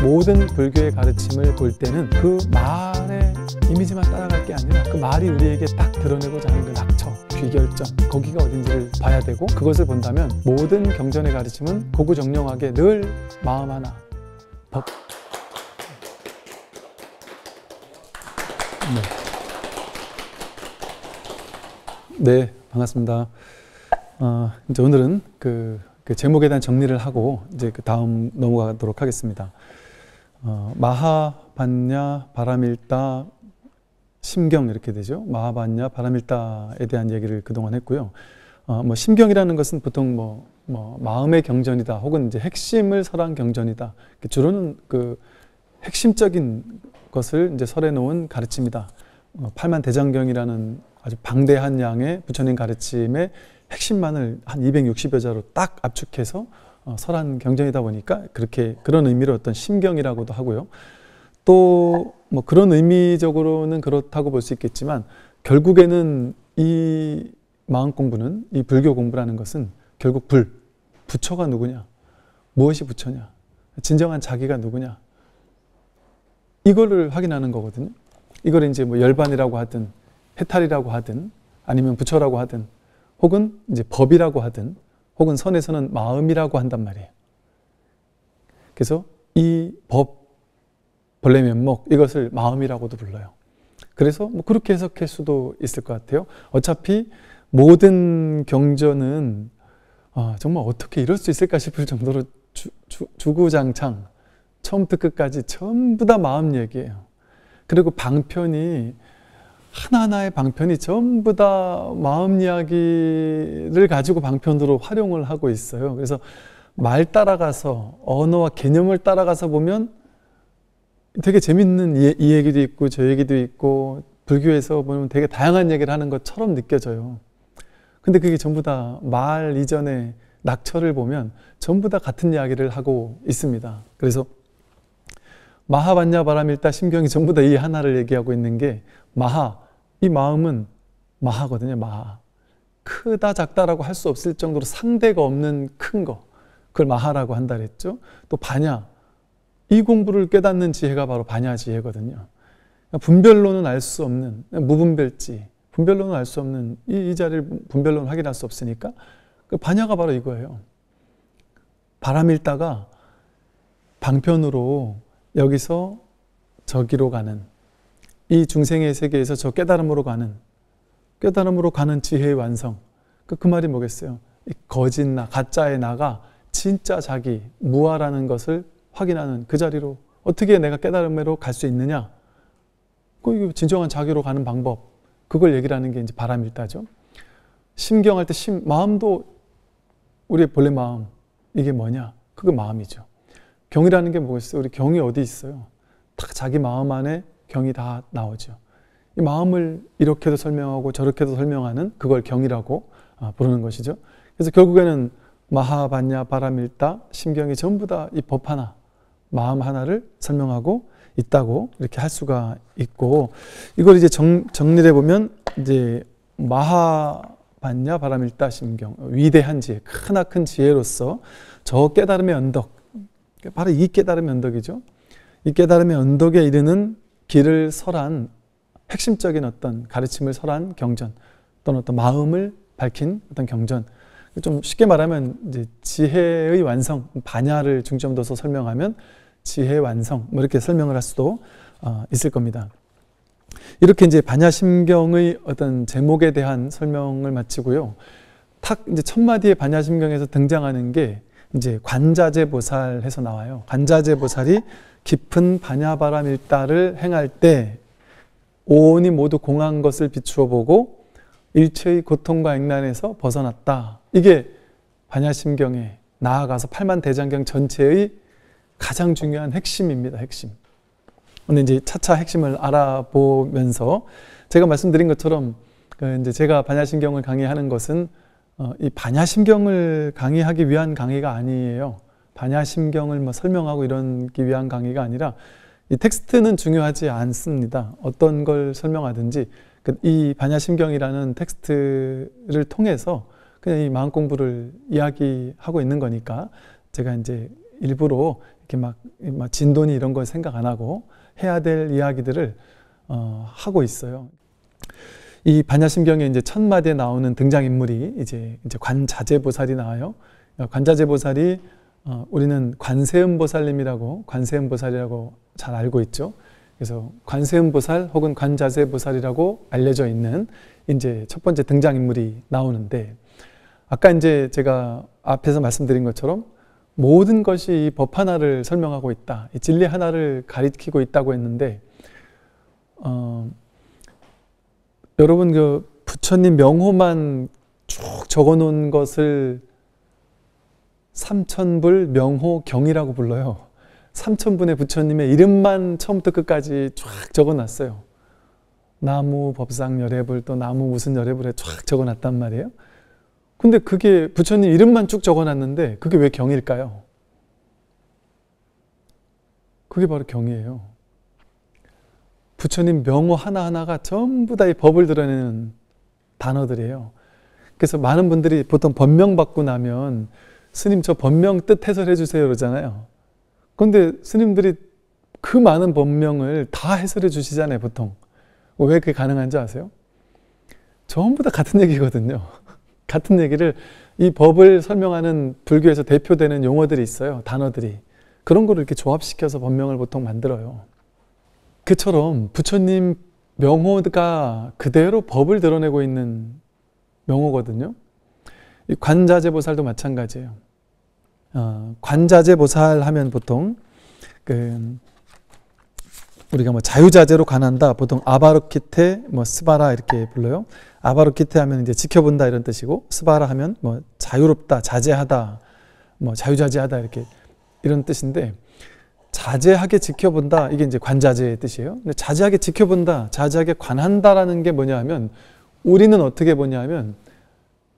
모든 불교의 가르침을 볼 때는 그 말의 이미지만 따라갈 게 아니라 그 말이 우리에게 딱 드러내고자 하는 그 낙처, 귀결점, 거기가 어딘지를 봐야 되고, 그것을 본다면 모든 경전의 가르침은 고구정령하게 늘 마음 하나, 법. 네, 반갑습니다. 이제 오늘은 그 제목에 대한 정리를 하고 이제 그 다음 넘어가도록 하겠습니다. 마하반야 바라밀다 심경 이렇게 되죠. 마하반야 바라밀다에 대한 얘기를 그동안 했고요. 심경이라는 것은 보통 마음의 경전이다, 혹은 이제 핵심을 설한 경전이다. 주로는 그 핵심적인 것을 이제 설해 놓은 가르침이다. 팔만대장경이라는 아주 방대한 양의 부처님 가르침의 핵심만을 한 260여 자로 딱 압축해서 설한 경전이다 보니까 그런 의미로 어떤 심경이라고도 하고요. 또 그런 의미적으로는 그렇다고 볼 수 있겠지만, 결국에는 이 마음 공부는, 이 불교 공부라는 것은 결국 부처가 누구냐, 무엇이 부처냐, 진정한 자기가 누구냐, 이거를 확인하는 거거든요. 이걸 이제 열반이라고 하든 해탈이라고 하든 아니면 부처라고 하든 혹은 이제 법이라고 하든 혹은 선에서는 마음이라고 한단 말이에요. 그래서 이 법, 본래 면목, 이것을 마음이라고도 불러요. 그래서 그렇게 해석할 수도 있을 것 같아요. 어차피 모든 경전은 정말 어떻게 이럴 수 있을까 싶을 정도로 주구장창 처음부터 끝까지 전부 다 마음 얘기예요. 그리고 방편이 하나하나의 방편이 전부 다 마음 이야기를 가지고 방편으로 활용을 하고 있어요. 그래서 말 따라가서, 언어와 개념을 따라가서 보면 되게 재밌는 이 얘기도 있고 저 얘기도 있고, 불교에서 보면 되게 다양한 얘기를 하는 것처럼 느껴져요. 근데 그게 전부 다 말 이전에 낙처를 보면 전부 다 같은 이야기를 하고 있습니다. 그래서 마하반야 바라밀다 심경이 전부 다 이 하나를 얘기하고 있는 게, 이 마음은 마하거든요. 마하. 크다 작다라고 할 수 없을 정도로 상대가 없는 큰 거, 그걸 마하라고 한다 그랬죠. 또 반야, 이 공부를 깨닫는 지혜가 바로 반야 지혜거든요. 분별로는 알 수 없는 무분별지, 분별로는 알 수 없는 이 자리를 분별로는 확인할 수 없으니까 그 반야가 바로 이거예요. 바라밀다가 방편으로 여기서 저기로 가는, 이 중생의 세계에서 저 깨달음으로 가는 지혜의 완성. 그 말이 뭐겠어요? 이 거짓 나, 가짜의 나가 진짜 자기, 무아라는 것을 확인하는 그 자리로 어떻게 내가 깨달음으로 갈 수 있느냐? 그 진정한 자기로 가는 방법, 그걸 얘기를 하는 게 이제 바라밀다죠. 심경할 때 마음도 우리의 본래 마음, 이게 뭐냐? 그게 마음이죠. 경이라는 게 뭐겠어요? 우리 경이 어디 있어요? 다 자기 마음 안에 경이 다 나오죠. 이 마음을 이렇게도 설명하고 저렇게도 설명하는 그걸 경이라고 부르는 것이죠. 그래서 결국에는 마하반야 바라밀다 심경이 전부 다 이 법 하나, 마음 하나를 설명하고 있다고 이렇게 할 수가 있고, 이걸 이제 정리를 해보면 이제 마하반야 바라밀다 심경, 위대한 지혜, 크나큰 지혜로서 저 깨달음의 언덕, 바로 이 깨달음의 언덕이죠. 이 깨달음의 언덕에 이르는 길을 설한 핵심적인 어떤 가르침을 설한 경전, 또는 어떤 마음을 밝힌 어떤 경전. 좀 쉽게 말하면 이제 지혜의 완성, 반야를 중점 둬서 설명하면 지혜의 완성, 이렇게 설명을 할 수도 있을 겁니다. 이렇게 이제 반야심경의 어떤 제목에 대한 설명을 마치고요. 이제 첫 마디의 반야심경에서 등장하는 게 이제 관자재보살해서 나와요. 관자재보살이 깊은 반야바라밀다를 행할 때 오온이 모두 공한 것을 비추어 보고 일체의 고통과 액난에서 벗어났다. 이게 반야심경에 나아가서 팔만대장경 전체의 가장 중요한 핵심입니다. 핵심. 근데 이제 차차 핵심을 알아보면서 제가 말씀드린 것처럼 이제 제가 반야심경을 강의하는 것은 이 반야심경을 강의하기 위한 강의가 아니에요. 반야심경을 설명하고 이러기 위한 강의가 아니라, 이 텍스트는 중요하지 않습니다. 어떤 걸 설명하든지 이 반야심경이라는 텍스트를 통해서 그냥 이 마음 공부를 이야기하고 있는 거니까 제가 이제 일부러 이렇게 막 진도니 이런 걸 생각 안 하고 해야 될 이야기들을 하고 있어요. 이 반야심경에 이제 첫 마디에 나오는 등장인물이 이제 관자재보살이 나와요. 관자재보살이 우리는 관세음보살님이라고 관세음보살이라고 잘 알고 있죠. 그래서 관세음보살 혹은 관자재보살이라고 알려져 있는 이제 첫 번째 등장인물이 나오는데, 아까 이제 제가 앞에서 말씀드린 것처럼 모든 것이 이 법 하나를 설명하고 있다, 이 진리 하나를 가리키고 있다고 했는데, 여러분 그 부처님 명호만 쭉 적어놓은 것을 삼천불 명호경이라고 불러요. 삼천분의 부처님의 이름만 처음부터 끝까지 쫙 적어놨어요. 나무 법상 열애불, 또 나무 무슨 열애불에 쫙 적어놨단 말이에요. 근데 그게 부처님 이름만 쭉 적어놨는데 그게 왜 경일까요? 그게 바로 경이에요. 부처님 명호 하나하나가 전부 다 이 법을 드러내는 단어들이에요. 그래서 많은 분들이 보통 법명 받고 나면 스님 저 법명 뜻 해설해 주세요 그러잖아요. 그런데 스님들이 그 많은 법명을 다 해설해 주시잖아요 보통. 왜 그게 가능한지 아세요? 전부 다 같은 얘기거든요. 같은 얘기를, 이 법을 설명하는 불교에서 대표되는 용어들이 있어요. 단어들이. 그런 거를 이렇게 조합시켜서 법명을 보통 만들어요. 그처럼 부처님 명호가 그대로 법을 드러내고 있는 명호거든요. 이 관자재보살도 마찬가지예요. 관자재보살 하면 보통 우리가 뭐 자유자재로 관한다, 보통 아바르키테, 스바라 이렇게 불러요. 아바르키테 하면 이제 지켜본다 이런 뜻이고, 스바라 하면 뭐 자유롭다, 자제하다, 자유자재하다 이런 뜻인데, 자제하게 지켜본다, 이게 이제 관자재의 뜻이에요. 근데 자제하게 지켜본다, 자제하게 관한다라는 게 뭐냐 하면, 우리는 어떻게 보냐 하면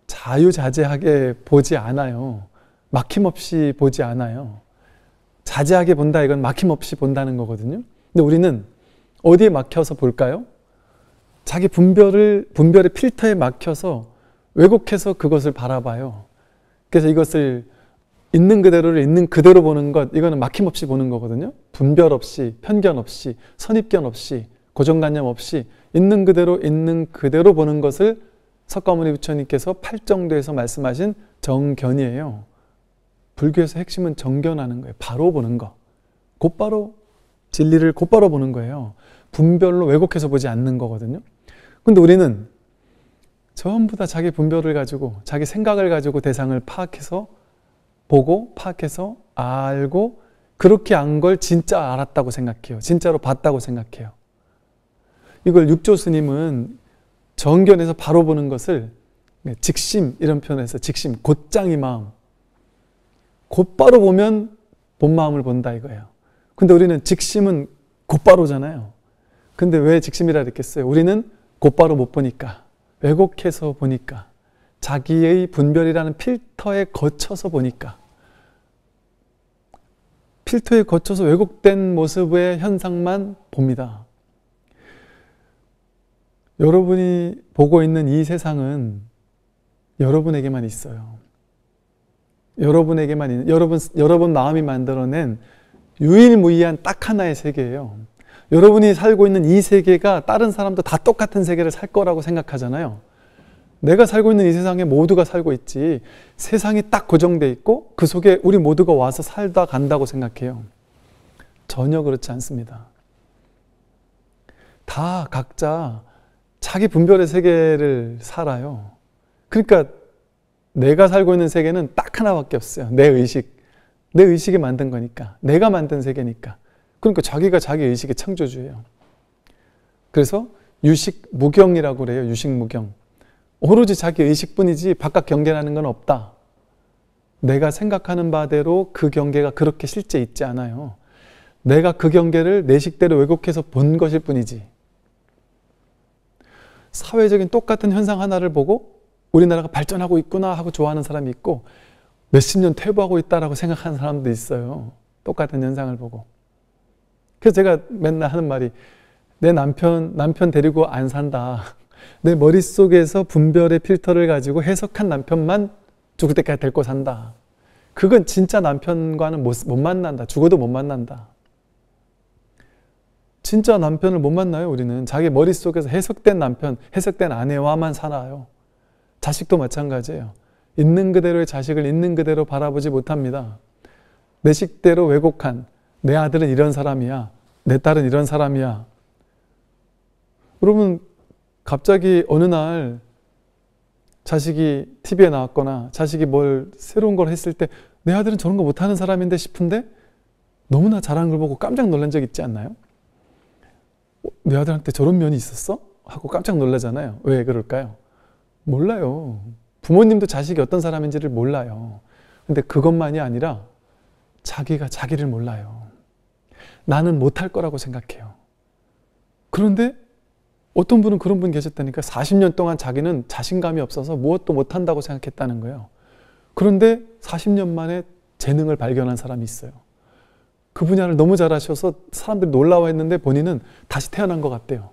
자유자재하게 보지 않아요. 막힘없이 보지 않아요. 자제하게 본다, 이건 막힘없이 본다는 거거든요. 근데 우리는 어디에 막혀서 볼까요? 자기 분별의 필터에 막혀서 왜곡해서 그것을 바라봐요. 그래서 이것을 있는 그대로를 있는 그대로 보는 것, 이거는 막힘없이 보는 거거든요. 분별 없이, 편견 없이, 선입견 없이, 고정관념 없이 있는 그대로 보는 것을 석가모니 부처님께서 팔정도에서 말씀하신 정견이에요. 불교에서 핵심은 정견하는 거예요. 바로 보는 거. 곧바로 진리를 곧바로 보는 거예요. 분별로 왜곡해서 보지 않는 거거든요. 근데 우리는 전부 다 자기 분별을 가지고, 자기 생각을 가지고 대상을 파악해서 보고, 파악해서 알고, 그렇게 안 걸 진짜 알았다고 생각해요. 진짜로 봤다고 생각해요. 이걸 육조 스님은 정견에서 바로 보는 것을 직심, 이런 표현에서 직심, 곧장이 마음, 곧바로 보면 본 마음을 본다 이거예요. 근데 우리는 직심은 곧바로잖아요. 근데 왜 직심이라 그랬겠어요? 우리는 곧바로 못 보니까, 왜곡해서 보니까, 자기의 분별이라는 필터에 거쳐서 보니까, 필터에 거쳐서 왜곡된 모습의 현상만 봅니다. 여러분이 보고 있는 이 세상은 여러분에게만 있어요. 여러분에게만 있는, 여러분 마음이 만들어낸 유일무이한 딱 하나의 세계예요. 여러분이 살고 있는 이 세계가 다른 사람도 다 똑같은 세계를 살 거라고 생각하잖아요. 내가 살고 있는 이 세상에 모두가 살고 있지, 세상이 딱 고정돼 있고 그 속에 우리 모두가 와서 살다 간다고 생각해요. 전혀 그렇지 않습니다. 다 각자 자기 분별의 세계를 살아요. 그러니까 내가 살고 있는 세계는 딱 하나밖에 없어요. 내 의식이 만든 거니까, 내가 만든 세계니까. 그러니까 자기가 자기 의식의 창조주예요. 그래서 유식무경이라고 그래요. 유식무경. 오로지 자기 의식뿐이지 바깥 경계라는 건 없다. 내가 생각하는 바대로 그 경계가 그렇게 실제 있지 않아요. 내가 그 경계를 내 식대로 왜곡해서 본 것일 뿐이지. 사회적인 똑같은 현상 하나를 보고 우리나라가 발전하고 있구나 하고 좋아하는 사람이 있고, 몇십 년 퇴보하고 있다라고 생각하는 사람도 있어요. 똑같은 현상을 보고. 그래서 제가 맨날 하는 말이, 내 남편 데리고 안 산다. 내 머릿속에서 분별의 필터를 가지고 해석한 남편만 죽을 때까지 데리고 산다. 그건 진짜 남편과는 못 만난다. 죽어도 못 만난다. 진짜 남편을 못 만나요, 우리는. 자기 머릿속에서 해석된 남편, 해석된 아내와만 살아요. 자식도 마찬가지예요. 있는 그대로의 자식을 있는 그대로 바라보지 못합니다. 내 식대로 왜곡한, 내 아들은 이런 사람이야, 내 딸은 이런 사람이야. 여러분, 갑자기 어느 날 자식이 TV에 나왔거나 자식이 뭘 새로운 걸 했을 때 내 아들은 저런 거 못하는 사람인데 싶은데 너무나 잘하는 걸 보고 깜짝 놀란 적 있지 않나요? 내 아들한테 저런 면이 있었어? 하고 깜짝 놀라잖아요. 왜 그럴까요? 몰라요. 부모님도 자식이 어떤 사람인지를 몰라요. 근데 그것만이 아니라 자기가 자기를 몰라요. 나는 못할 거라고 생각해요. 그런데 어떤 분은 그런 분 계셨다니까. 40년 동안 자기는 자신감이 없어서 무엇도 못한다고 생각했다는 거예요. 그런데 40년 만에 재능을 발견한 사람이 있어요. 그 분야를 너무 잘하셔서 사람들이 놀라워했는데 본인은 다시 태어난 것 같대요.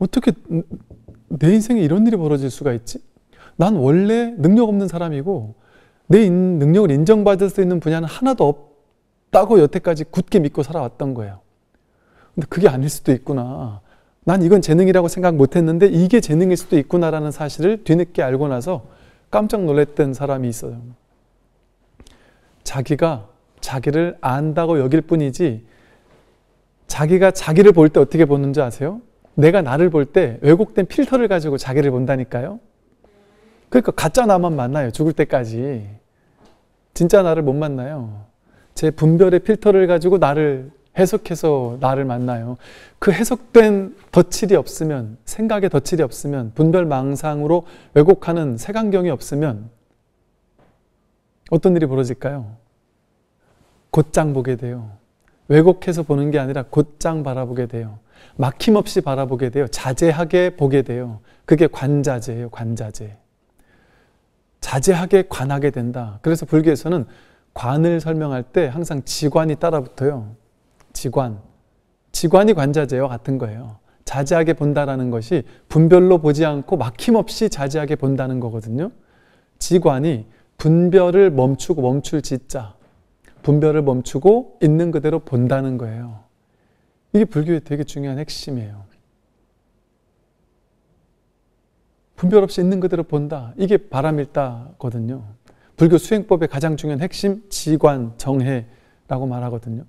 어떻게 내 인생에 이런 일이 벌어질 수가 있지? 난 원래 능력 없는 사람이고 내 능력을 인정받을 수 있는 분야는 하나도 없다고 여태까지 굳게 믿고 살아왔던 거예요. 근데 그게 아닐 수도 있구나. 난 이건 재능이라고 생각 못했는데 이게 재능일 수도 있구나라는 사실을 뒤늦게 알고 나서 깜짝 놀랐던 사람이 있어요. 자기가 자기를 안다고 여길 뿐이지 자기가 자기를 볼 때 어떻게 보는지 아세요? 내가 나를 볼 때 왜곡된 필터를 가지고 자기를 본다니까요. 그러니까 가짜 나만 만나요. 죽을 때까지. 진짜 나를 못 만나요. 제 분별의 필터를 가지고 나를 해석해서 나를 만나요. 그 해석된 덧칠이 없으면, 생각의 덧칠이 없으면, 분별망상으로 왜곡하는 색안경이 없으면 어떤 일이 벌어질까요? 곧장 보게 돼요. 왜곡해서 보는 게 아니라 곧장 바라보게 돼요. 막힘없이 바라보게 돼요. 자제하게 보게 돼요. 그게 관자재예요. 관자재. 자제하게 관하게 된다. 그래서 불교에서는 관을 설명할 때 항상 지관이 따라붙어요. 지관. 지관이 관자재와 같은 거예요. 자제하게 본다라는 것이 분별로 보지 않고 막힘없이 자제하게 본다는 거거든요. 지관이 분별을 멈추고 멈출 지자. 분별을 멈추고 있는 그대로 본다는 거예요. 이게 불교의 되게 중요한 핵심이에요. 분별 없이 있는 그대로 본다. 이게 바람일다거든요. 불교 수행법의 가장 중요한 핵심, 지관, 정해라고 말하거든요.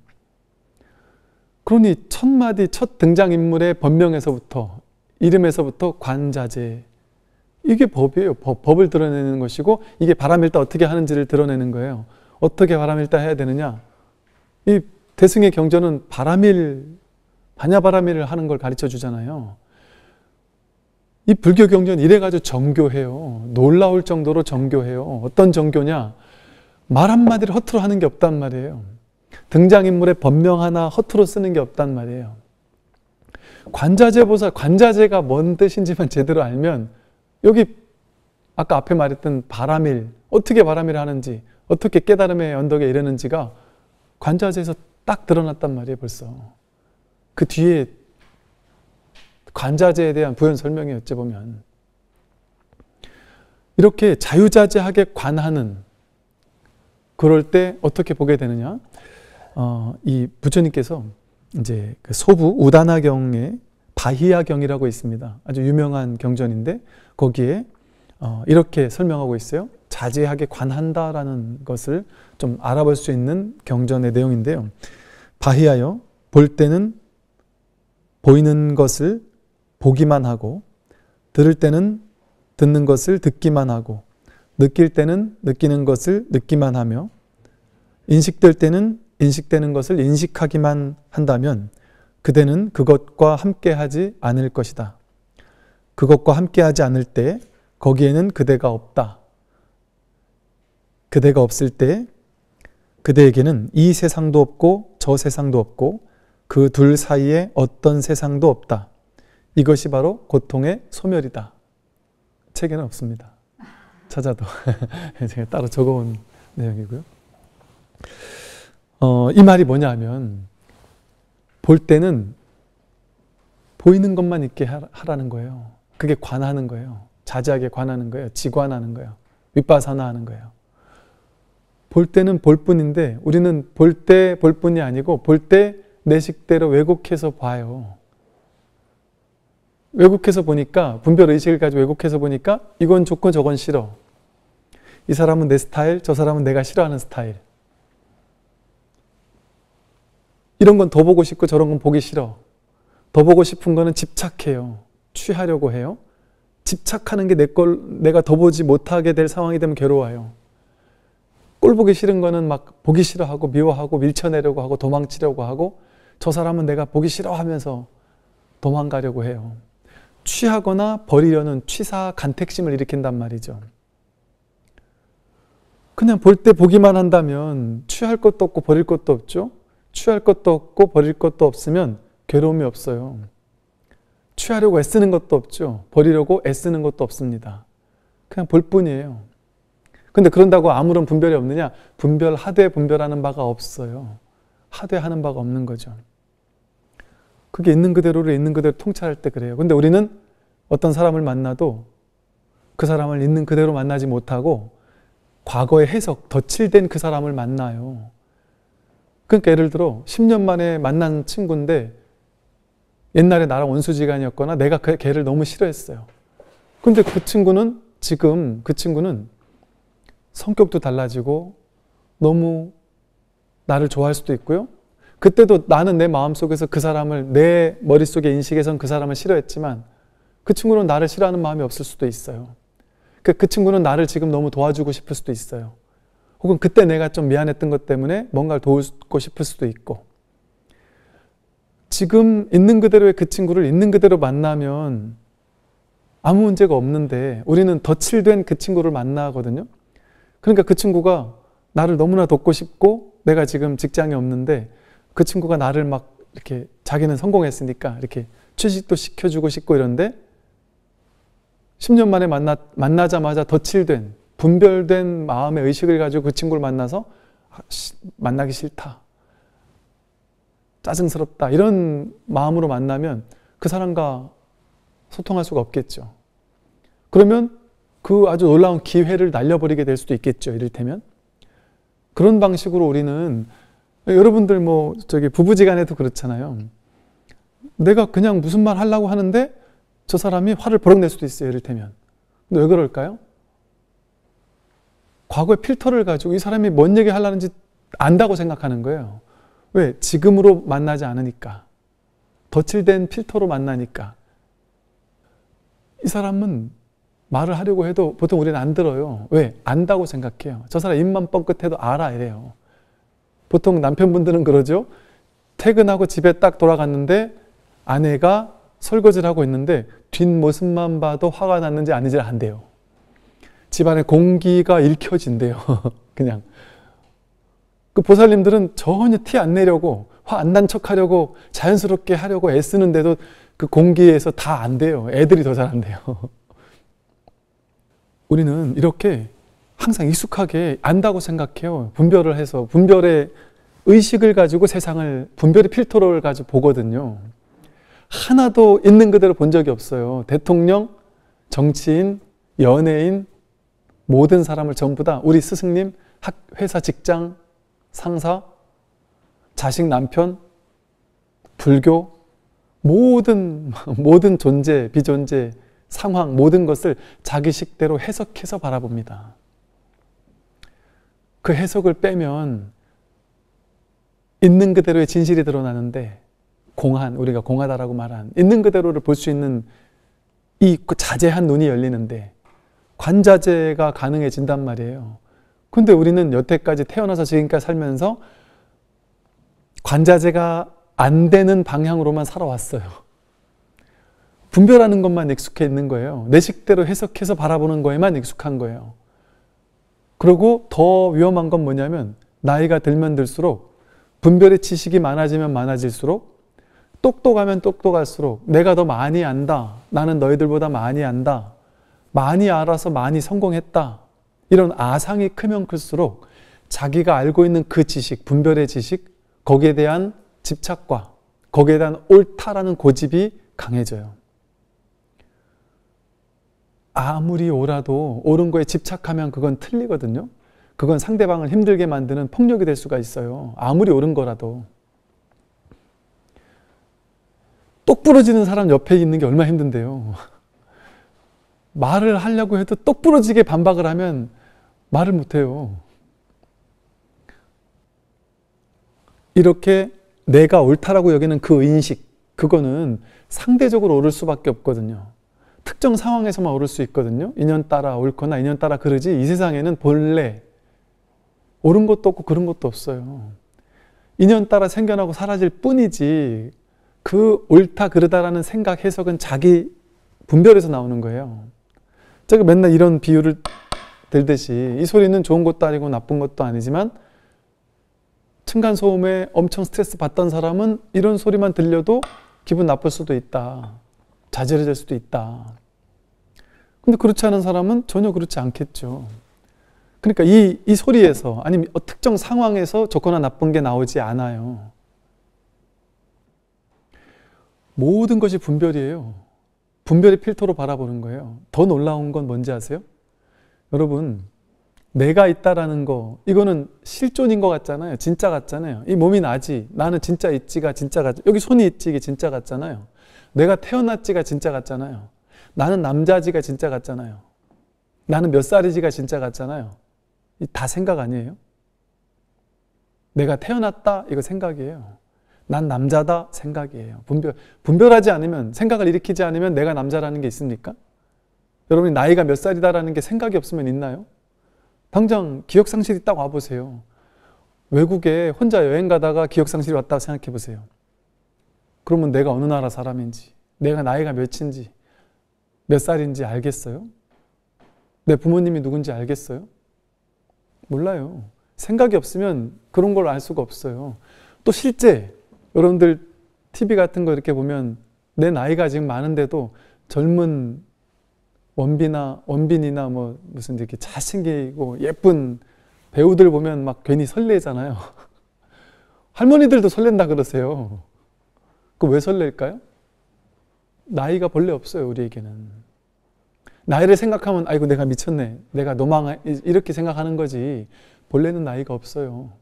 그러니 첫 마디, 첫 등장인물의 법명에서부터, 이름에서부터 관자재. 이게 법이에요. 법을 드러내는 것이고 이게 바람일다 어떻게 하는지를 드러내는 거예요. 어떻게 바람일다 해야 되느냐. 이 대승의 경전은 반야바라밀을 하는 걸 가르쳐 주잖아요. 이 불교 경전 이래가지고 정교해요. 놀라울 정도로 정교해요. 어떤 정교냐. 말 한마디를 허투루 하는 게 없단 말이에요. 등장인물의 법명 하나 허투루 쓰는 게 없단 말이에요. 관자재보살, 관자재가 뭔 뜻인지만 제대로 알면 여기 아까 앞에 말했던 바라밀, 어떻게 바라밀을 하는지, 어떻게 깨달음의 언덕에 이르는지가 관자재에서 딱 드러났단 말이에요. 벌써. 그 뒤에 관자재에 대한 부연 설명이 어찌 보면 이렇게 자유자재하게 관하는, 그럴 때 어떻게 보게 되느냐? 이 부처님께서 이제 그 소부 우다나경에 바히야경이라고 있습니다. 아주 유명한 경전인데 거기에 이렇게 설명하고 있어요. 자제하게 관한다라는 것을 좀 알아볼 수 있는 경전의 내용인데요. 바히야여, 볼 때는 보이는 것을 보기만 하고, 들을 때는 듣는 것을 듣기만 하고, 느낄 때는 느끼는 것을 느끼만 하며, 인식될 때는 인식되는 것을 인식하기만 한다면 그대는 그것과 함께하지 않을 것이다. 그것과 함께하지 않을 때 거기에는 그대가 없다. 그대가 없을 때 그대에게는 이 세상도 없고 저 세상도 없고 그 둘 사이에 어떤 세상도 없다. 이것이 바로 고통의 소멸이다. 책에는 없습니다. 찾아도 제가 따로 적어온 내용이고요. 이 말이 뭐냐 하면, 볼 때는 보이는 것만 있게 하라는 거예요. 그게 관하는 거예요. 자제하게 관하는 거예요. 지관하는 거예요. 윗바사나하는 거예요. 볼 때는 볼 뿐인데 우리는 볼 때 볼 뿐이 아니고 볼 때 내 식대로 왜곡해서 봐요. 왜곡해서 보니까 분별의식을 가지고 왜곡해서 보니까 이건 좋고 저건 싫어. 이 사람은 내 스타일, 저 사람은 내가 싫어하는 스타일. 이런 건 더 보고 싶고 저런 건 보기 싫어. 더 보고 싶은 거는 집착해요. 취하려고 해요. 집착하는 게 내가 더 보지 못하게 될 상황이 되면 괴로워요. 꼴 보기 싫은 거는 막 보기 싫어하고 미워하고 밀쳐내려고 하고 도망치려고 하고 저 사람은 내가 보기 싫어하면서 도망가려고 해요. 취하거나 버리려는 취사 간택심을 일으킨단 말이죠. 그냥 볼 때 보기만 한다면 취할 것도 없고 버릴 것도 없죠. 취할 것도 없고 버릴 것도 없으면 괴로움이 없어요. 취하려고 애쓰는 것도 없죠. 버리려고 애쓰는 것도 없습니다. 그냥 볼 뿐이에요. 근데 그런다고 아무런 분별이 없느냐? 분별하되 분별하는 바가 없어요. 하되 하는 바가 없는 거죠. 그게 있는 그대로를 있는 그대로 통찰할 때 그래요. 근데 우리는 어떤 사람을 만나도 그 사람을 있는 그대로 만나지 못하고 과거의 해석, 덧칠된 그 사람을 만나요. 그러니까 예를 들어 10년 만에 만난 친구인데 옛날에 나랑 원수지간이었거나 내가 걔를 너무 싫어했어요. 근데 그 친구는 지금 성격도 달라지고 너무 나를 좋아할 수도 있고요. 그때도 나는 내 마음속에서 그 사람을 내 머릿속에 인식에선 그 사람을 싫어했지만 그 친구는 나를 싫어하는 마음이 없을 수도 있어요. 그 친구는 나를 지금 너무 도와주고 싶을 수도 있어요. 혹은 그때 내가 좀 미안했던 것 때문에 뭔가를 도우고 싶을 수도 있고 지금 있는 그대로의 그 친구를 있는 그대로 만나면 아무 문제가 없는데 우리는 덧칠된 그 친구를 만나거든요. 그러니까 그 친구가 나를 너무나 돕고 싶고 내가 지금 직장이 없는데 그 친구가 나를 막 이렇게 자기는 성공했으니까 이렇게 취직도 시켜주고 싶고 이런데 10년 만에 만나자마자 덧칠된 분별된 마음의 의식을 가지고 그 친구를 만나서 만나기 싫다. 짜증스럽다. 이런 마음으로 만나면 그 사람과 소통할 수가 없겠죠. 그러면 그 아주 놀라운 기회를 날려버리게 될 수도 있겠죠. 이를테면. 그런 방식으로 우리는 여러분들 부부지간에도 그렇잖아요. 내가 그냥 무슨 말 하려고 하는데 저 사람이 화를 버럭 낼 수도 있어요. 이를테면. 근데 왜 그럴까요? 과거의 필터를 가지고 이 사람이 뭔 얘기 하려는지 안다고 생각하는 거예요. 왜? 지금으로 만나지 않으니까. 덧칠된 필터로 만나니까. 이 사람은 말을 하려고 해도 보통 우리는 안 들어요. 왜? 안다고 생각해요. 저 사람 입만 뻥끗해도 알아 이래요. 보통 남편분들은 그러죠. 퇴근하고 집에 딱 돌아갔는데 아내가 설거지를 하고 있는데 뒷모습만 봐도 화가 났는지 아닌지 안돼요. 집안에 공기가 읽혀진대요. 그냥. 그 보살님들은 전혀 티 안 내려고 화 안 난 척 하려고 자연스럽게 하려고 애쓰는데도 그 공기에서 다 안 돼요. 애들이 더 잘한대요. 우리는 이렇게 항상 익숙하게 안다고 생각해요. 분별을 해서 분별의 의식을 가지고 세상을 분별의 필터를 가지고 보거든요. 하나도 있는 그대로 본 적이 없어요. 대통령, 정치인, 연예인 모든 사람을 전부 다 우리 스승님, 회사 직장, 상사, 자식, 남편, 불교 모든 존재, 비존재, 상황 모든 것을 자기 식대로 해석해서 바라봅니다. 그 해석을 빼면 있는 그대로의 진실이 드러나는데 우리가 공하다라고 말한 있는 그대로를 볼 수 있는 이 자제한 눈이 열리는데 관자재가 가능해진단 말이에요. 근데 우리는 여태까지 태어나서 지금까지 살면서 관자재가 안 되는 방향으로만 살아왔어요. 분별하는 것만 익숙해 있는 거예요. 내 식대로 해석해서 바라보는 거에만 익숙한 거예요. 그리고 더 위험한 건 뭐냐면 나이가 들면 들수록 분별의 지식이 많아지면 많아질수록 똑똑하면 똑똑할수록 내가 더 많이 안다. 나는 너희들보다 많이 안다. 많이 알아서 많이 성공했다. 이런 아상이 크면 클수록 자기가 알고 있는 그 지식, 분별의 지식, 거기에 대한 집착과 거기에 대한 옳다라는 고집이 강해져요. 아무리 옳아도 옳은 거에 집착하면 그건 틀리거든요. 그건 상대방을 힘들게 만드는 폭력이 될 수가 있어요. 아무리 옳은 거라도. 똑 부러지는 사람 옆에 있는 게 얼마나 힘든데요. 말을 하려고 해도 똑 부러지게 반박을 하면 말을 못해요. 이렇게 내가 옳다라고 여기는 그 인식, 그거는 상대적으로 옳을 수밖에 없거든요. 특정 상황에서만 옳을 수 있거든요. 인연따라 옳거나 인연따라 그르지, 이 세상에는 본래 옳은 것도 없고 그런 것도 없어요. 인연따라 생겨나고 사라질 뿐이지, 그 옳다 그르다라는 생각 해석은 자기 분별에서 나오는 거예요. 제가 맨날 이런 비유를 들듯이, 이 소리는 좋은 것도 아니고 나쁜 것도 아니지만 층간소음에 엄청 스트레스 받던 사람은 이런 소리만 들려도 기분 나쁠 수도 있다. 좌절해질 수도 있다. 근데 그렇지 않은 사람은 전혀 그렇지 않겠죠. 그러니까 이 소리에서, 아니면 특정 상황에서 좋거나 나쁜 게 나오지 않아요. 모든 것이 분별이에요. 분별의 필터로 바라보는 거예요. 더 놀라운 건 뭔지 아세요? 여러분, 내가 있다라는 거, 이거는 실존인 것 같잖아요. 진짜 같잖아요. 이 몸이 나지, 나는 진짜 있지가 진짜 같, 여기 손이 있지, 이게 진짜 같잖아요. 내가 태어났지가 진짜 같잖아요. 나는 남자지가 진짜 같잖아요. 나는 몇 살이지가 진짜 같잖아요. 이 다 생각 아니에요? 내가 태어났다, 이거 생각이에요. 난 남자다, 생각이에요. 분별하지 않으면, 생각을 일으키지 않으면 내가 남자라는 게 있습니까? 여러분이 나이가 몇 살이다라는 게 생각이 없으면 있나요? 당장 기억상실이 딱 와보세요. 외국에 혼자 여행 가다가 기억상실이 왔다고 생각해 보세요. 그러면 내가 어느 나라 사람인지, 내가 나이가 몇인지, 몇 살인지 알겠어요? 내 부모님이 누군지 알겠어요? 몰라요. 생각이 없으면 그런 걸 알 수가 없어요. 또 실제 여러분들 TV 같은 거 이렇게 보면 내 나이가 지금 많은데도 젊은 원빈이나 뭐 무슨 이렇게 잘생기고 예쁜 배우들 보면 막 괜히 설레잖아요. 할머니들도 설렌다 그러세요. 그 왜 설렐까요? 나이가 본래 없어요, 우리에게는. 나이를 생각하면 아이고 내가 미쳤네, 내가 이렇게 생각하는 거지, 본래는 나이가 없어요.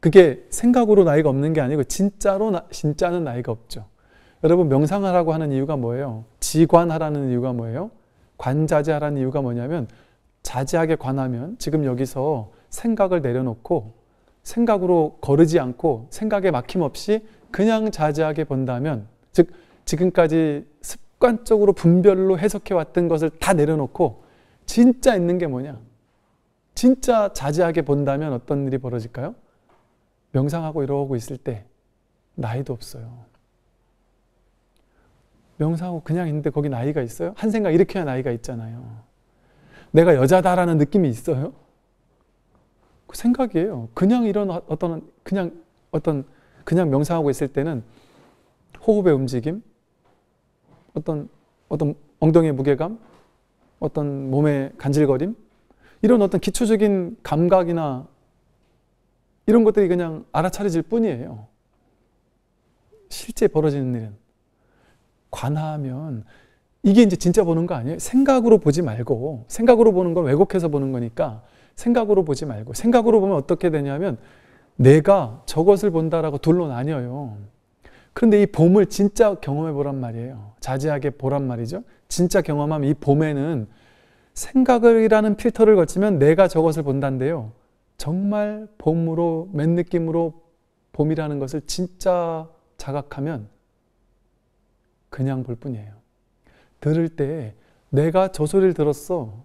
그게 생각으로 나이가 없는 게 아니고 진짜는 나이가 없죠. 여러분, 명상하라고 하는 이유가 뭐예요? 지관하라는 이유가 뭐예요? 관자재하라는 이유가 뭐냐면, 자제하게 관하면 지금 여기서 생각을 내려놓고 생각으로 거르지 않고 생각에 막힘없이 그냥 자제하게 본다면, 즉 지금까지 습관적으로 분별로 해석해왔던 것을 다 내려놓고 진짜 있는 게 뭐냐? 진짜 자제하게 본다면 어떤 일이 벌어질까요? 명상하고 이러고 있을 때 나이도 없어요. 명상하고 그냥 있는데 거기 나이가 있어요? 한 생각 이렇게 해야 나이가 있잖아요. 내가 여자다라는 느낌이 있어요? 그 생각이에요. 그냥 그냥 명상하고 있을 때는 호흡의 움직임, 어떤 엉덩이의 무게감, 어떤 몸의 간질거림, 이런 어떤 기초적인 감각이나 이런 것들이 그냥 알아차려질 뿐이에요. 실제 벌어지는 일은 관하면 이게 이제 진짜 보는 거 아니에요? 생각으로 보지 말고, 생각으로 보는 건 왜곡해서 보는 거니까 생각으로 보지 말고, 생각으로 보면 어떻게 되냐면 내가 저것을 본다라고 둘로 나뉘어요. 그런데 이 봄을 진짜 경험해 보란 말이에요. 자제하게 보란 말이죠. 진짜 경험하면 이 봄에는 생각이라는 필터를 거치면 내가 저것을 본다는데요. 정말 봄으로, 맨 느낌으로 봄이라는 것을 진짜 자각하면 그냥 볼 뿐이에요. 들을 때 내가 저 소리를 들었어.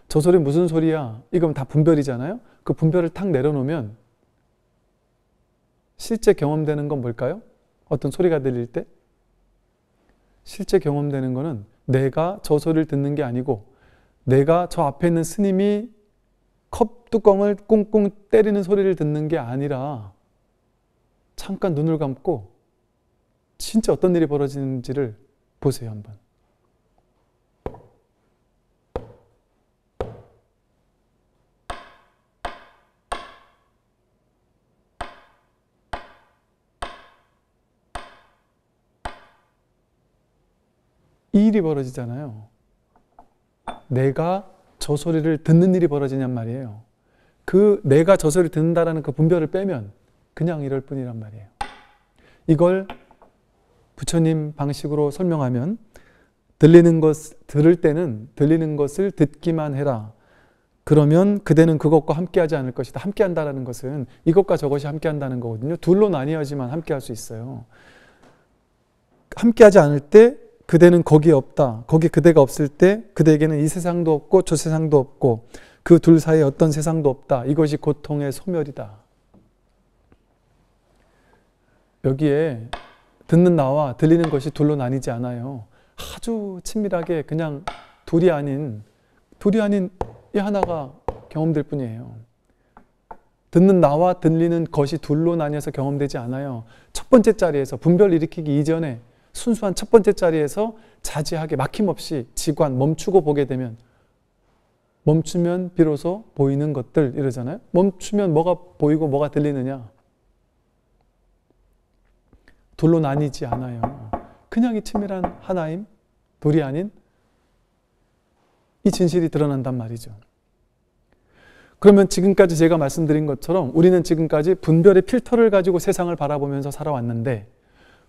저 소리 무슨 소리야? 이건 다 분별이잖아요. 그 분별을 탁 내려놓으면 실제 경험되는 건 뭘까요? 어떤 소리가 들릴 때? 실제 경험되는 거는 내가 저 소리를 듣는 게 아니고 내가 저 앞에 있는 스님이 컵 뚜껑을 꽁꽁 때리는 소리를 듣는 게 아니라 잠깐 눈을 감고 진짜 어떤 일이 벌어지는지를 보세요, 한번. 이 일이 벌어지잖아요. 내가 저 소리를 듣는 일이 벌어지냔 말이에요. 그 내가 저 소리를 듣는다라는 그 분별을 빼면 그냥 이럴 뿐이란 말이에요. 이걸 부처님 방식으로 설명하면 들을 때는 들리는 것을 듣기만 해라. 그러면 그대는 그것과 함께하지 않을 것이다. 함께한다라는 것은 이것과 저것이 함께한다는 거거든요. 둘로 나뉘어야지만 함께할 수 있어요. 함께하지 않을 때 그대는 거기에 없다. 거기 그대가 없을 때 그대에게는 이 세상도 없고 저 세상도 없고 그 둘 사이에 어떤 세상도 없다. 이것이 고통의 소멸이다. 여기에 듣는 나와 들리는 것이 둘로 나뉘지 않아요. 아주 친밀하게 그냥 둘이 아닌 이 하나가 경험될 뿐이에요. 듣는 나와 들리는 것이 둘로 나뉘어서 경험되지 않아요. 첫 번째 자리에서 분별 일으키기 이전에 순수한 첫 번째 자리에서 자지하게 막힘없이 지관 멈추고 보게 되면 멈추면 비로소 보이는 것들 이러잖아요. 멈추면 뭐가 보이고 뭐가 들리느냐. 둘로 나뉘지 않아요. 그냥 이 친밀한 하나임, 둘이 아닌 이 진실이 드러난단 말이죠. 그러면 지금까지 제가 말씀드린 것처럼 우리는 지금까지 분별의 필터를 가지고 세상을 바라보면서 살아왔는데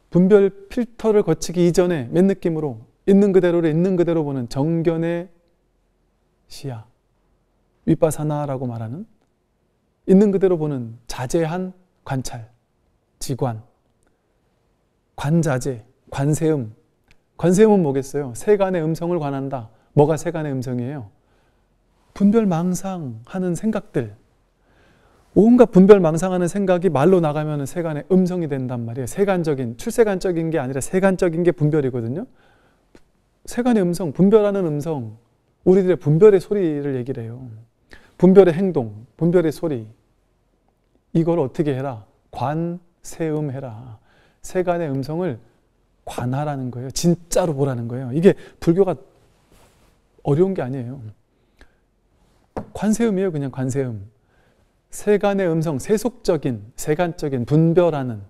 분별 필터를 거치기 이전에 맨 느낌으로 있는 그대로를 있는 그대로 보는 정견의 시야, 위파사나라고 말하는 있는 그대로 보는 자제한 관찰, 지관, 관자재, 관세음. 관세음은 뭐겠어요? 세간의 음성을 관한다. 뭐가 세간의 음성이에요? 분별망상하는 생각들. 온갖 분별망상하는 생각이 말로 나가면 세간의 음성이 된단 말이에요. 세간적인, 출세간적인 게 아니라 세간적인 게 분별이거든요. 세간의 음성, 분별하는 음성. 우리들의 분별의 소리를 얘기를 해요. 분별의 행동, 분별의 소리. 이걸 어떻게 해라? 관세음해라. 세간의 음성을 관하라는 거예요. 진짜로 보라는 거예요. 이게 불교가 어려운 게 아니에요. 관세음이에요. 그냥 관세음. 세간의 음성, 세속적인, 세간적인 분별하는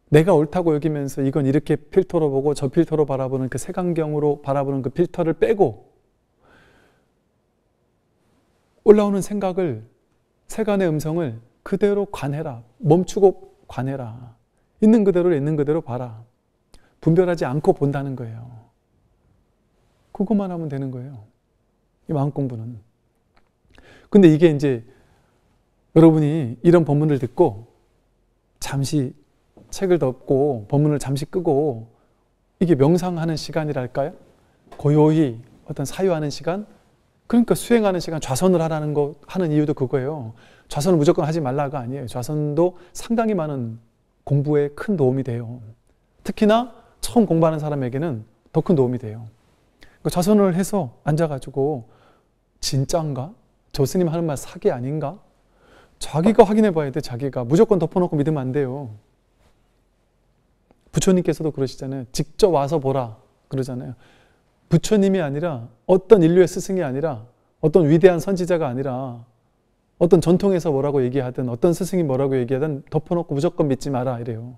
내가 옳다고 여기면서 이건 이렇게 필터로 보고 저 필터로 바라보는 그 세간경으로 바라보는 그 필터를 빼고 올라오는 생각을, 세간의 음성을 그대로 관해라. 멈추고 관해라. 있는 그대로를 있는 그대로 봐라. 분별하지 않고 본다는 거예요. 그것만 하면 되는 거예요. 이 마음 공부는. 근데 이게 이제 여러분이 이런 법문을 듣고 잠시 책을 덮고 법문을 잠시 끄고 이게 명상하는 시간이랄까요? 고요히 어떤 사유하는 시간? 그러니까 수행하는 시간, 좌선을 하는 이유도 그거예요. 좌선을 무조건 하지 말라가 아니에요. 좌선도 상당히 많은 공부에 큰 도움이 돼요. 특히나 처음 공부하는 사람에게는 더 큰 도움이 돼요. 그러니까 좌선을 해서 앉아가지고 진짜인가? 저 스님 하는 말 사기 아닌가? 자기가 확인해 봐야 돼. 자기가 무조건 덮어놓고 믿으면 안 돼요. 부처님께서도 그러시잖아요. 직접 와서 보라 그러잖아요. 부처님이 아니라 어떤 인류의 스승이 아니라 어떤 위대한 선지자가 아니라 어떤 전통에서 뭐라고 얘기하든 어떤 스승이 뭐라고 얘기하든 덮어놓고 무조건 믿지 마라 이래요.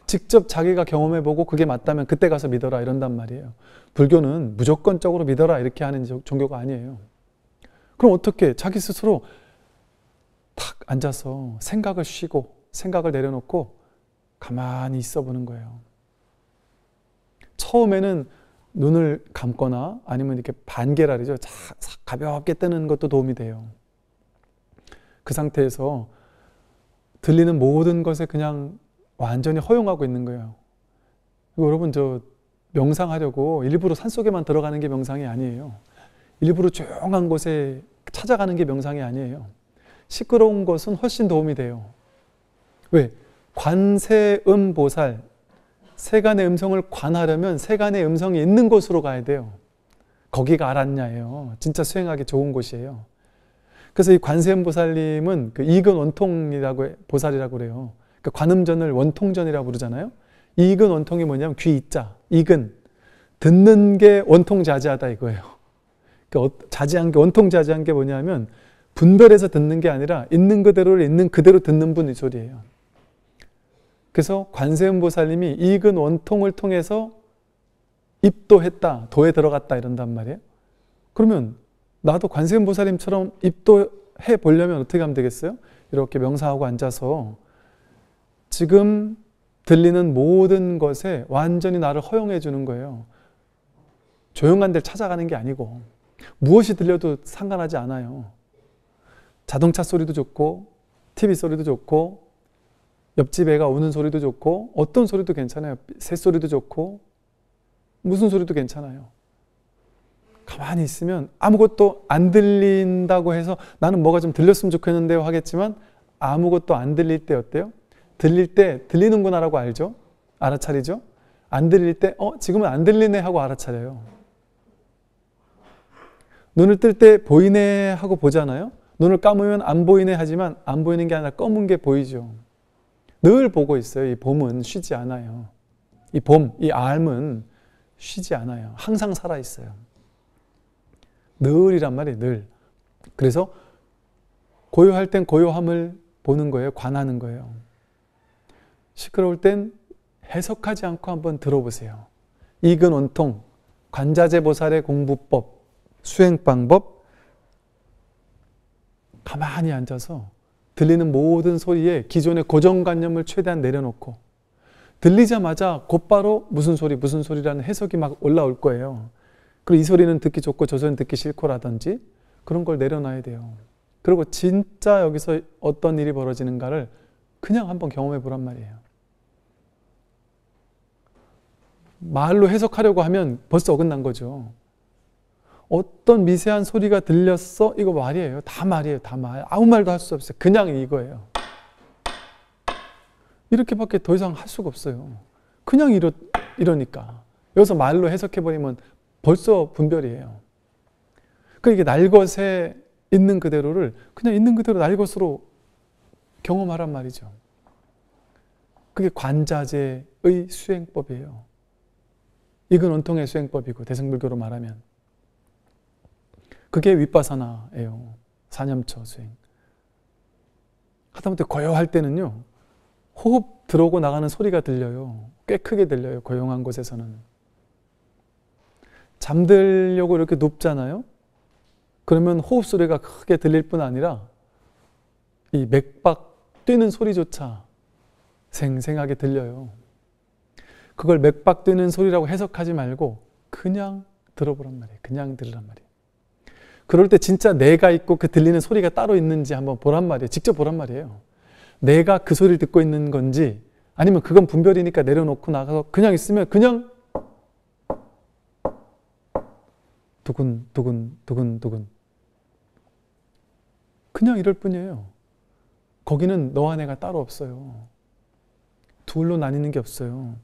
직접 자기가 경험해보고 그게 맞다면 그때 가서 믿어라 이런단 말이에요. 불교는 무조건적으로 믿어라 이렇게 하는 종교가 아니에요. 그럼 어떻게 자기 스스로 탁 앉아서 생각을 쉬고 생각을 내려놓고 가만히 있어 보는 거예요. 처음에는 눈을 감거나 아니면 이렇게 반개라리죠. 가볍게 뜨는 것도 도움이 돼요. 그 상태에서 들리는 모든 것에 그냥 완전히 허용하고 있는 거예요. 여러분 저 명상하려고 일부러 산속에만 들어가는 게 명상이 아니에요. 일부러 조용한 곳에 찾아가는 게 명상이 아니에요. 시끄러운 것은 훨씬 도움이 돼요. 왜? 관세음보살, 세간의 음성을 관하려면 세간의 음성이 있는 곳으로 가야 돼요. 거기가 알았냐예요. 진짜 수행하기 좋은 곳이에요. 그래서 이 관세음보살님은 그 이근 원통이라고 보살이라고 그래요. 그러니까 관음전을 원통전이라고 부르잖아요. 이근 원통이 뭐냐면 귀 이자, 이근 듣는 게 원통자지하다 이거예요. 그러니까 자지한 게 원통자지한 게 뭐냐면 분별해서 듣는 게 아니라 있는 그대로를 있는 그대로 듣는 분 이 소리예요. 그래서 관세음보살님이 이근 원통을 통해서 입도했다, 도에 들어갔다 이런단 말이에요. 그러면 나도 관세음보살님처럼 입도해 보려면 어떻게 하면 되겠어요? 이렇게 명상하고 앉아서 지금 들리는 모든 것에 완전히 나를 허용해 주는 거예요. 조용한 데를 찾아가는 게 아니고 무엇이 들려도 상관하지 않아요. 자동차 소리도 좋고 TV 소리도 좋고 옆집 애가 우는 소리도 좋고 어떤 소리도 괜찮아요. 새소리도 좋고 무슨 소리도 괜찮아요. 가만히 있으면 아무것도 안 들린다고 해서 나는 뭐가 좀 들렸으면 좋겠는데요 하겠지만 아무것도 안 들릴 때 어때요? 들릴 때 들리는구나 라고 알죠? 알아차리죠? 안 들릴 때 지금은 안 들리네 하고 알아차려요. 눈을 뜰 때 보이네 하고 보잖아요. 눈을 감으면 안 보이네 하지만 안 보이는 게 아니라 검은 게 보이죠. 늘 보고 있어요. 이 봄은 쉬지 않아요. 이 봄, 이 알은 쉬지 않아요. 항상 살아있어요. 늘이란 말이에요. 늘. 그래서 고요할 땐 고요함을 보는 거예요. 관하는 거예요. 시끄러울 땐 해석하지 않고 한번 들어보세요. 이근 원통, 관자재 보살의 공부법, 수행 방법, 가만히 앉아서 들리는 모든 소리에 기존의 고정관념을 최대한 내려놓고 들리자마자 곧바로 무슨 소리라는 해석이 막 올라올 거예요. 그리고 이 소리는 듣기 좋고 저 소리는 듣기 싫고라든지 그런 걸 내려놔야 돼요. 그리고 진짜 여기서 어떤 일이 벌어지는가를 그냥 한번 경험해 보란 말이에요. 말로 해석하려고 하면 벌써 어긋난 거죠. 어떤 미세한 소리가 들렸어? 이거 말이에요. 다 말이에요. 다 말. 아무 말도 할 수 없어요. 그냥 이거예요. 이렇게밖에 더 이상 할 수가 없어요. 그냥 이러니까. 여기서 말로 해석해버리면 벌써 분별이에요. 그러니까 이게 날것에 있는 그대로를 그냥 있는 그대로 날것으로 경험하란 말이죠. 그게 관자재의 수행법이에요. 이건 원통의 수행법이고 대승불교로 말하면 그게 윗바사나예요. 사념처 수행. 하다못해 고요할 때는요. 호흡 들어오고 나가는 소리가 들려요. 꽤 크게 들려요. 고요한 곳에서는. 잠들려고 이렇게 눕잖아요. 그러면 호흡 소리가 크게 들릴 뿐 아니라 이 맥박 뛰는 소리조차 생생하게 들려요. 그걸 맥박 뛰는 소리라고 해석하지 말고 그냥 들어보란 말이에요. 그냥 들으란 말이에요. 그럴 때 진짜 내가 있고 그 들리는 소리가 따로 있는지 한번 보란 말이에요. 직접 보란 말이에요. 내가 그 소리를 듣고 있는 건지 아니면 그건 분별이니까 내려놓고 나가서 그냥 있으면 그냥 두근 그냥 이럴 뿐이에요. 거기는 너와 내가 따로 없어요. 둘로 나뉘는 게 없어요.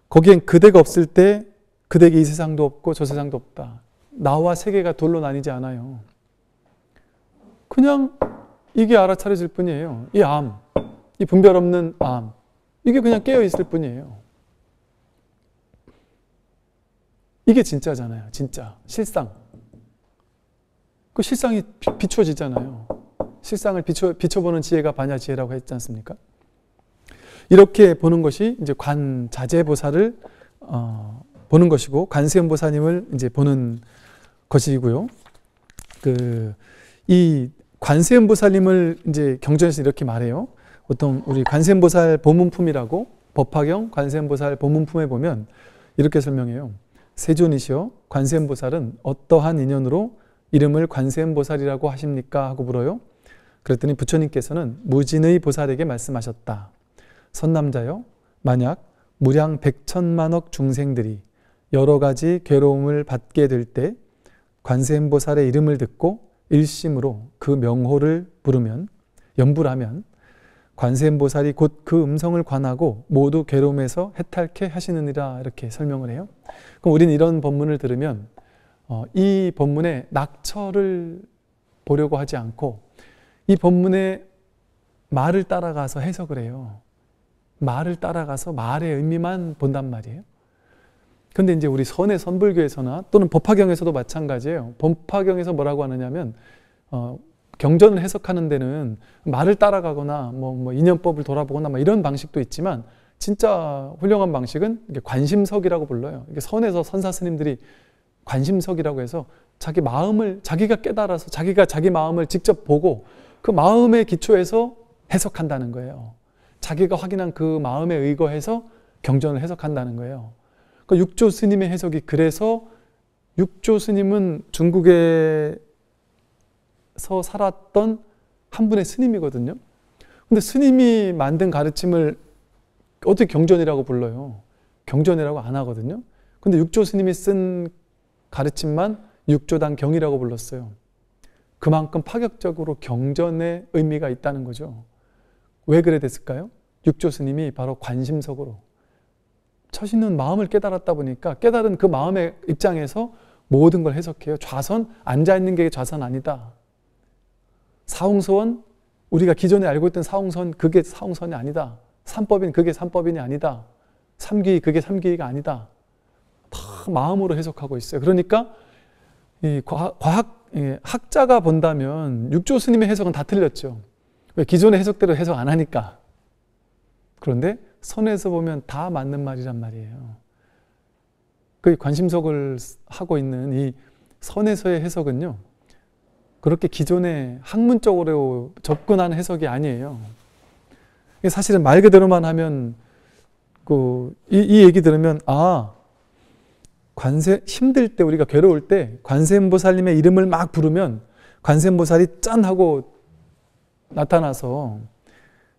거기엔 그대가 없을 때 그대에게 이 세상도 없고 저 세상도 없다. 나와 세계가 둘로 나뉘지 않아요. 그냥 이게 알아차려질 뿐이에요. 이 암, 이 분별 없는 암, 이게 그냥 깨어있을 뿐이에요. 이게 진짜잖아요. 진짜. 실상. 그 실상이 비춰지잖아요. 실상을 비춰보는 지혜가 반야지혜라고 했지 않습니까? 이렇게 보는 것이 이제 관자재보살을 보는 것이고 관세음보살님을 이제 보는 것이고요. 이 관세음보살님을 이제 경전에서 이렇게 말해요. 보통 우리 관세음보살 보문품이라고 법화경 관세음보살 보문품에 보면 이렇게 설명해요. 세존이시여 관세음보살은 어떠한 인연으로 이름을 관세음보살이라고 하십니까? 하고 물어요. 그랬더니 부처님께서는 무진의 보살에게 말씀하셨다. 선남자여 만약 무량 백천만억 중생들이 여러 가지 괴로움을 받게 될 때 관세음보살의 이름을 듣고 일심으로 그 명호를 부르면 염불하면 관세음보살이 곧 그 음성을 관하고 모두 괴로움에서 해탈케 하시느니라 이렇게 설명을 해요. 그럼 우리는 이런 법문을 들으면 이 법문의 낙처를 보려고 하지 않고 이 법문의 말을 따라가서 해석을 해요. 말을 따라가서 말의 의미만 본단 말이에요. 근데 이제 우리 선의 선불교에서나 또는 법화경에서도 마찬가지예요. 법화경에서 뭐라고 하느냐면 경전을 해석하는 데는 말을 따라가거나 뭐 인연법을 돌아보거나 이런 방식도 있지만 진짜 훌륭한 방식은 이게 관심석이라고 불러요. 이게 선에서 선사 스님들이 관심석이라고 해서 자기 마음을 자기가 깨달아서 자기가 자기 마음을 직접 보고 그 마음의 기초에서 해석한다는 거예요. 자기가 확인한 그 마음에 의거해서 경전을 해석한다는 거예요. 그 육조 스님의 해석이 그래서 육조 스님은 중국에서 살았던 한 분의 스님이거든요. 근데 스님이 만든 가르침을 어떻게 경전이라고 불러요? 경전이라고 안 하거든요. 근데 육조 스님이 쓴 가르침만 육조단 경이라고 불렀어요. 그만큼 파격적으로 경전의 의미가 있다는 거죠. 왜 그래 됐을까요? 육조 스님이 바로 관심석으로 처신은 마음을 깨달았다 보니까 깨달은 그 마음의 입장에서 모든 걸 해석해요. 좌선, 앉아있는 게 좌선 아니다. 사홍선, 우리가 기존에 알고 있던 사홍선, 그게 사홍선이 아니다. 삼법인, 그게 삼법인이 아니다. 삼귀, 그게 삼귀가 아니다. 다 마음으로 해석하고 있어요. 그러니까 이 학자가 본다면 육조 스님의 해석은 다 틀렸죠. 왜? 기존의 해석대로 해석 안 하니까. 그런데 선에서 보면 다 맞는 말이란 말이에요. 그 관심석을 하고 있는 이 선에서의 해석은요, 그렇게 기존의 학문적으로 접근하는 해석이 아니에요. 사실은 말 그대로만 하면 이 얘기 들으면 힘들 때, 우리가 괴로울 때 관세음보살님의 이름을 막 부르면 관세음보살이 짠 하고 나타나서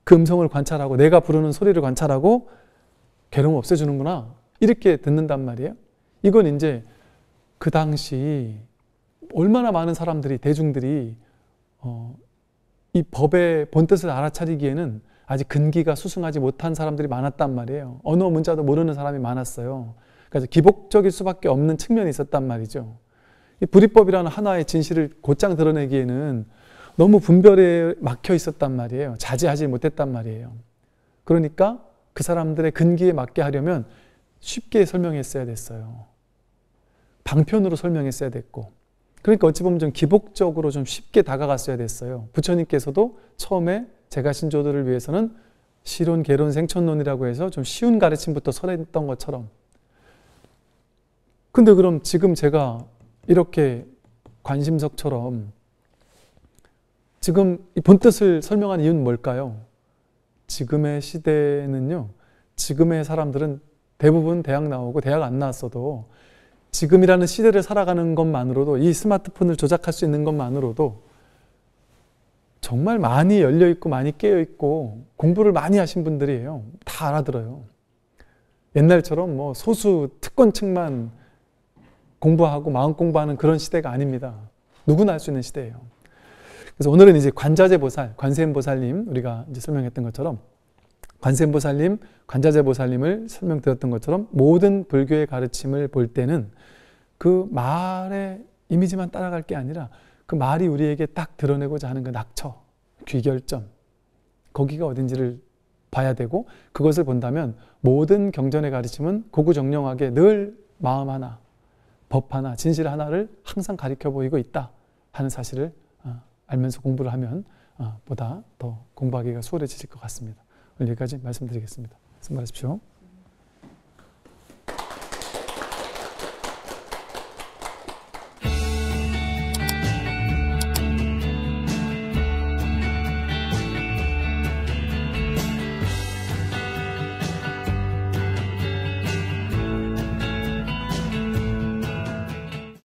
그 음성을 관찰하고 내가 부르는 소리를 관찰하고 괴로움 없애주는구나, 이렇게 듣는단 말이에요. 이건 이제 그 당시 얼마나 많은 사람들이, 대중들이 이 법의 본뜻을 알아차리기에는 아직 근기가 수승하지 못한 사람들이 많았단 말이에요. 언어 문자도 모르는 사람이 많았어요. 그래서 기복적일 수밖에 없는 측면이 있었단 말이죠. 이 불이법이라는 하나의 진실을 곧장 드러내기에는 너무 분별에 막혀 있었단 말이에요. 자제하지 못했단 말이에요. 그러니까 그 사람들의 근기에 맞게 하려면 쉽게 설명했어야 됐어요. 방편으로 설명했어야 됐고, 그러니까 어찌 보면 좀 기복적으로 좀 쉽게 다가갔어야 됐어요. 부처님께서도 처음에 제가신조들을 위해서는 시론, 개론, 생천론이라고 해서 좀 쉬운 가르침부터 설했던 것처럼. 근데 그럼 지금 제가 이렇게 관심석처럼 지금 이 본뜻을 설명한 이유는 뭘까요? 지금의 시대는요, 지금의 사람들은 대부분 대학 나오고 대학 안 나왔어도 지금이라는 시대를 살아가는 것만으로도, 이 스마트폰을 조작할 수 있는 것만으로도 정말 많이 열려있고 많이 깨어있고 공부를 많이 하신 분들이에요. 다 알아들어요. 옛날처럼 뭐 소수 특권층만 공부하고 마음 공부하는 그런 시대가 아닙니다. 누구나 할 수 있는 시대예요. 그래서 오늘은 이제 관자재보살, 관세음보살님, 우리가 이제 설명했던 것처럼 관세음보살님, 관자재보살님을 설명드렸던 것처럼 모든 불교의 가르침을 볼 때는 그 말의 이미지만 따라갈 게 아니라 그 말이 우리에게 딱 드러내고자 하는 그 낙처, 귀결점, 거기가 어딘지를 봐야 되고, 그것을 본다면 모든 경전의 가르침은 고구정령하게 늘 마음 하나, 법 하나, 진실 하나를 항상 가리켜 보이고 있다 하는 사실을 알면서 공부를 하면 보다 더 공부하기가 수월해지실 것 같습니다. 오늘 여기까지 말씀드리겠습니다. 수고하십시오.